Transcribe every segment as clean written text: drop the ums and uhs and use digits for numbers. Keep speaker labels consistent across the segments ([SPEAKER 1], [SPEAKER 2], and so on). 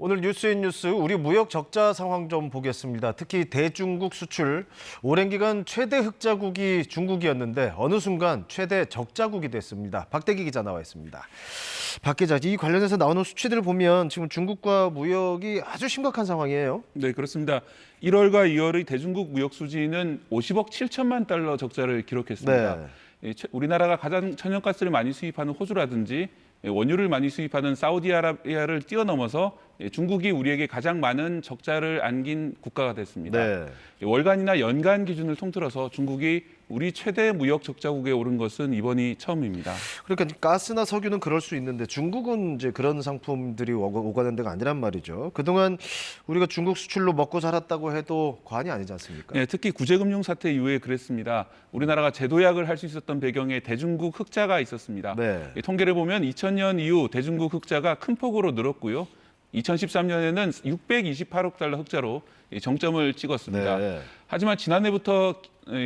[SPEAKER 1] 오늘 뉴스앤뉴스 우리 무역 적자 상황 좀 보겠습니다. 특히 대중국 수출 오랜 기간 최대 흑자국이 중국이었는데 어느 순간 최대 적자국이 됐습니다. 박대기 기자 나와 있습니다. 박 기자, 이 관련해서 나오는 수치들을 보면 지금 중국과 무역이 아주 심각한 상황이에요.
[SPEAKER 2] 네, 그렇습니다. 1월과 2월의 대중국 무역 수지는 50억 7천만 달러 적자를 기록했습니다.
[SPEAKER 1] 네.
[SPEAKER 2] 우리나라가 가장 천연가스를 많이 수입하는 호주라든지 원유를 많이 수입하는 사우디아라비아를 뛰어넘어서 중국이 우리에게 가장 많은 적자를 안긴 국가가 됐습니다.
[SPEAKER 1] 네.
[SPEAKER 2] 월간이나 연간 기준을 통틀어서 중국이 우리 최대 무역 적자국에 오른 것은 이번이 처음입니다.
[SPEAKER 1] 그러니까 가스나 석유는 그럴 수 있는데 중국은 이제 그런 상품들이 오가는 데가 아니란 말이죠. 그동안 우리가 중국 수출로 먹고 살았다고 해도 과언이 아니지 않습니까?
[SPEAKER 2] 네, 특히 구제금융 사태 이후에 그랬습니다. 우리나라가 제도약을 할 수 있었던 배경에 대중국 흑자가 있었습니다.
[SPEAKER 1] 네.
[SPEAKER 2] 통계를 보면 2000년 이후 대중국 흑자가 큰 폭으로 늘었고요. 2013년에는 628억 달러 흑자로 정점을 찍었습니다.
[SPEAKER 1] 네.
[SPEAKER 2] 하지만 지난해부터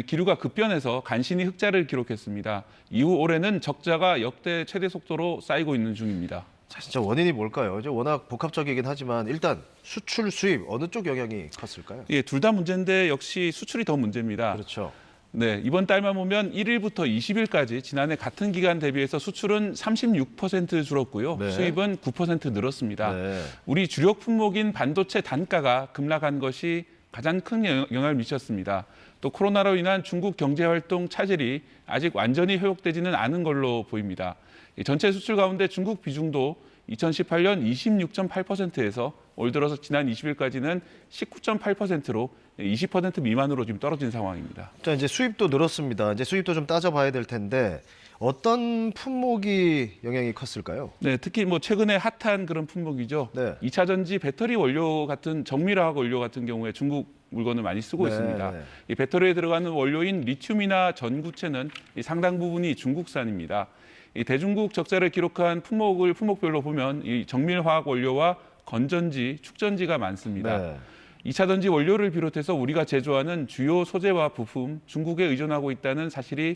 [SPEAKER 2] 기류가 급변해서 간신히 흑자를 기록했습니다. 이후 올해는 적자가 역대 최대 속도로 쌓이고 있는 중입니다.
[SPEAKER 1] 자, 진짜 원인이 뭘까요? 이제 워낙 복합적이긴 하지만 일단 수출, 수입 어느 쪽 영향이 컸을까요?
[SPEAKER 2] 예, 둘 다 문제인데 역시 수출이 더 문제입니다.
[SPEAKER 1] 그렇죠.
[SPEAKER 2] 네, 이번 달만 보면 1일부터 20일까지 지난해 같은 기간 대비해서 수출은 36% 줄었고요.
[SPEAKER 1] 네.
[SPEAKER 2] 수입은 9% 늘었습니다.
[SPEAKER 1] 네.
[SPEAKER 2] 우리 주력 품목인 반도체 단가가 급락한 것이 가장 큰 영향을 미쳤습니다. 또 코로나로 인한 중국 경제활동 차질이 아직 완전히 회복되지는 않은 걸로 보입니다. 전체 수출 가운데 중국 비중도 2018년 26.8%에서 올 들어서 지난 20일까지는 19.8%로 20% 미만으로 지금 떨어진 상황입니다.
[SPEAKER 1] 자, 이제 수입도 늘었습니다. 이제 수입도 좀 따져봐야 될 텐데 어떤 품목이 영향이 컸을까요?
[SPEAKER 2] 네, 특히 최근에 핫한 그런 품목이죠.
[SPEAKER 1] 네.
[SPEAKER 2] 2차 전지 배터리 원료 같은 정밀화학 원료 같은 경우에 중국 물건을 많이 쓰고
[SPEAKER 1] 네.
[SPEAKER 2] 있습니다. 이 배터리에 들어가는 원료인 리튬이나 전구체는 상당 부분이 중국산입니다. 이 대중국 적자를 기록한 품목별로 보면 이 정밀화학 원료와 건전지, 축전지가 많습니다.
[SPEAKER 1] 네.
[SPEAKER 2] 2차 전지 원료를 비롯해서 우리가 제조하는 주요 소재와 부품, 중국에 의존하고 있다는 사실이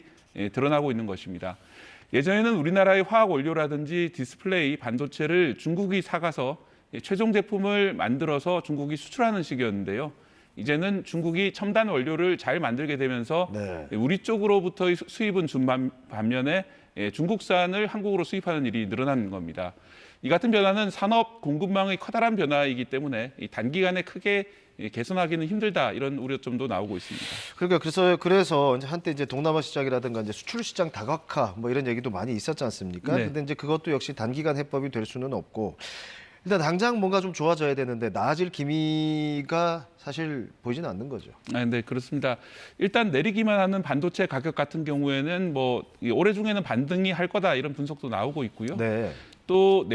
[SPEAKER 2] 드러나고 있는 것입니다. 예전에는 우리나라의 화학 원료라든지 디스플레이, 반도체를 중국이 사가서 최종 제품을 만들어서 중국이 수출하는 식이었는데요. 이제는 중국이 첨단 원료를 잘 만들게 되면서
[SPEAKER 1] 네.
[SPEAKER 2] 우리 쪽으로부터의 수입은 준 반면에 중국산을 한국으로 수입하는 일이 늘어나는 겁니다. 이 같은 변화는 산업 공급망의 커다란 변화이기 때문에 단기간에 크게 개선하기는 힘들다, 이런 우려점도 나오고 있습니다.
[SPEAKER 1] 그러니까 그래서 이제 한때 이제 동남아 시장이라든가 이제 수출 시장 다각화 뭐 이런 얘기도 많이 있었지 않습니까?
[SPEAKER 2] 네.
[SPEAKER 1] 근데 이제 그것도 역시 단기간 해법이 될 수는 없고 일단 당장 뭔가 좀 좋아져야 되는데 나아질 기미가 사실 보이지는 않는 거죠.
[SPEAKER 2] 네, 그렇습니다. 일단 내리기만 하는 반도체 가격 같은 경우에는 올해 중에는 반등이 할 거다, 이런 분석도 나오고 있고요.
[SPEAKER 1] 네.
[SPEAKER 2] 또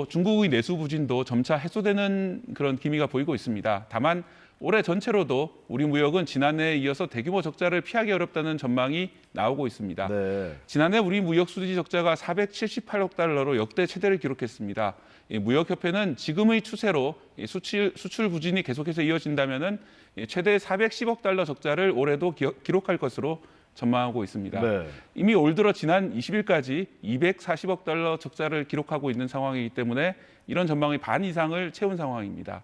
[SPEAKER 2] 중국의 내수 부진도 점차 해소되는 그런 기미가 보이고 있습니다. 다만 올해 전체로도 우리 무역은 지난해에 이어서 대규모 적자를 피하기 어렵다는 전망이 나오고 있습니다.
[SPEAKER 1] 네.
[SPEAKER 2] 지난해 우리 무역 수지 적자가 478억 달러로 역대 최대를 기록했습니다. 무역협회는 지금의 추세로 수출 부진이 계속해서 이어진다면은 최대 410억 달러 적자를 올해도 기록할 것으로 전망하고 있습니다.
[SPEAKER 1] 네.
[SPEAKER 2] 이미 올 들어 지난 20일까지 240억 달러 적자를 기록하고 있는 상황이기 때문에 이런 전망의 반 이상을 채운 상황입니다.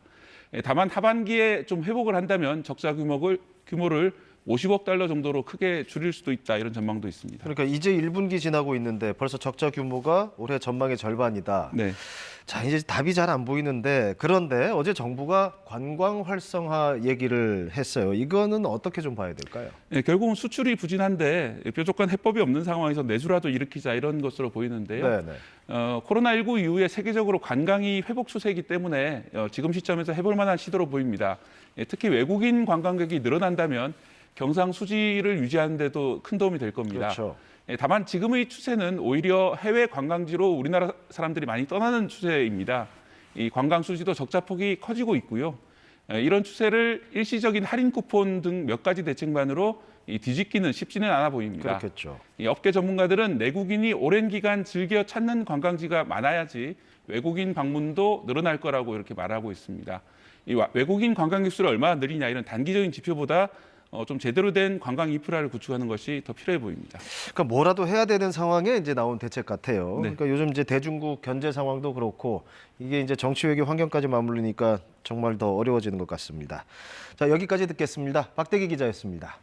[SPEAKER 2] 다만 하반기에 좀 회복을 한다면 적자 규모를 50억 달러 정도로 크게 줄일 수도 있다, 이런 전망도 있습니다.
[SPEAKER 1] 그러니까 이제 1분기 지나고 있는데 벌써 적자 규모가 올해 전망의 절반이다.
[SPEAKER 2] 네.
[SPEAKER 1] 자, 이제 답이 잘 안 보이는데 그런데 어제 정부가 관광 활성화 얘기를 했어요. 이거는 어떻게 좀 봐야 될까요?
[SPEAKER 2] 네, 결국은 수출이 부진한데 뾰족한 해법이 없는 상황에서 내수라도 일으키자, 이런 것으로 보이는데요.
[SPEAKER 1] 네, 네.
[SPEAKER 2] 코로나19 이후에 세계적으로 관광이 회복 추세이기 때문에 지금 시점에서 해볼 만한 시도로 보입니다. 특히 외국인 관광객이 늘어난다면 경상수지를 유지하는 데도 큰 도움이 될 겁니다.
[SPEAKER 1] 그렇죠.
[SPEAKER 2] 다만 지금의 추세는 오히려 해외 관광지로 우리나라 사람들이 많이 떠나는 추세입니다. 이 관광 수지도 적자폭이 커지고 있고요. 이런 추세를 일시적인 할인 쿠폰 등 몇 가지 대책만으로 뒤집기는 쉽지는 않아 보입니다.
[SPEAKER 1] 그렇겠죠.
[SPEAKER 2] 이 업계 전문가들은 내국인이 오랜 기간 즐겨 찾는 관광지가 많아야지 외국인 방문도 늘어날 거라고 이렇게 말하고 있습니다. 이 외국인 관광객 수를 얼마나 늘리냐, 이런 단기적인 지표보다 좀 제대로 된 관광 인프라를 구축하는 것이 더 필요해 보입니다.
[SPEAKER 1] 그러니까 뭐라도 해야 되는 상황에 이제 나온 대책 같아요.
[SPEAKER 2] 네.
[SPEAKER 1] 그러니까 요즘 이제 대중국 견제 상황도 그렇고 이게 이제 정치 외교 환경까지 맞물리니까 정말 더 어려워지는 것 같습니다. 자, 여기까지 듣겠습니다. 박대기 기자였습니다.